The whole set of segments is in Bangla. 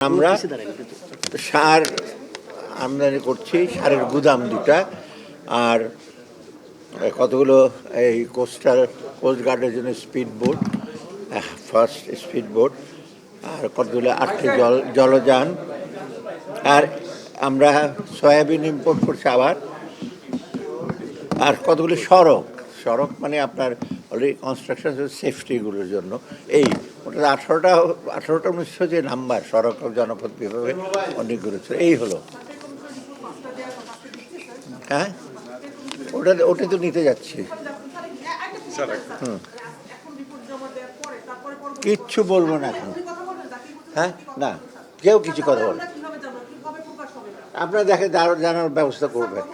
আমরা সার আমদানি করছি, সারের গুদাম দুটা, আর কতগুলো এই কোস্টগার্ডের জন্য speed boat, first speed boat, আর কতগুলো 8টি জলযান, আর আমরা সয়াবিন ইম্পোর্ট করছি আবার, আর কতগুলো সড়ক মানে আপনার অলরেডি কনস্ট্রাকশন সেফটিগুলোর জন্য। এই ওটা 18টা 1900 যে নাম্বার সড়ক জনপথ বিভাগে অনেকগুলো ছিল। এই হলো, হ্যাঁ ওটা তো নিতে যাচ্ছি। কিচ্ছু বলবো না এখন, হ্যাঁ না কেউ কিছু কথা বলবে, আপনারা দেখে জানার ব্যবস্থা করবেন।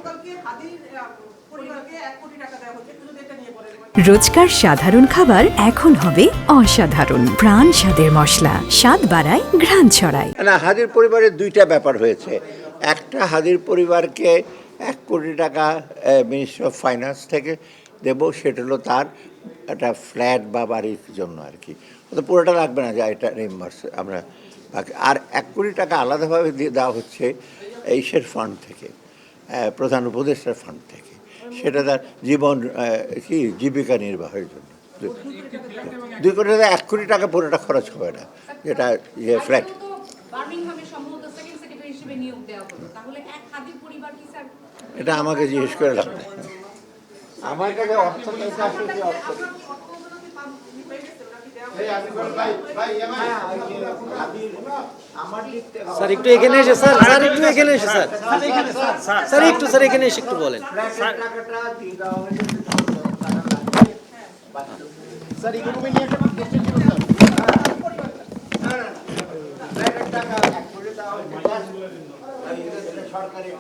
রোজকার সাধারণ খাবার এখন হবে অসাধারণ। প্রাণ স্বাদের মশলা, স্বাদ বাড়ায়, ঘ্রাণ ছড়ায়। না, হাদির পরিবারের দুইটা ব্যাপার হয়েছে। একটা, হাদির পরিবারকে 1 কোটি টাকা মিনিস্ট্রি অফ ফাইন্যান্স থেকে দেব, সেটা হলো তার একটা ফ্ল্যাট বা বাড়ির জন্য আর কি। তো পুরোটা লাগবে না, যা এটা রিম্বার্স আমরা বাকি। আর 1 কোটি টাকা আলাদাভাবে দিয়ে দেওয়া হচ্ছে এইসের ফান্ড থেকে, প্রধান উপদেষ্টার ফান্ড থেকে, সেটা তার জীবিকা নির্বাহের জন্য। 2 কোটি টাকা, 1 কোটি টাকা পুরোটা খরচ হবে না, যেটা ফ্ল্যাট। এটা আমাকে জিজ্ঞেস করে লাভ নেই, আমার কাছে স্যার একটু এখানে এসে স্যার একটু এখানে এসে স্যার এখানে এসে একটু বলেন সরকারি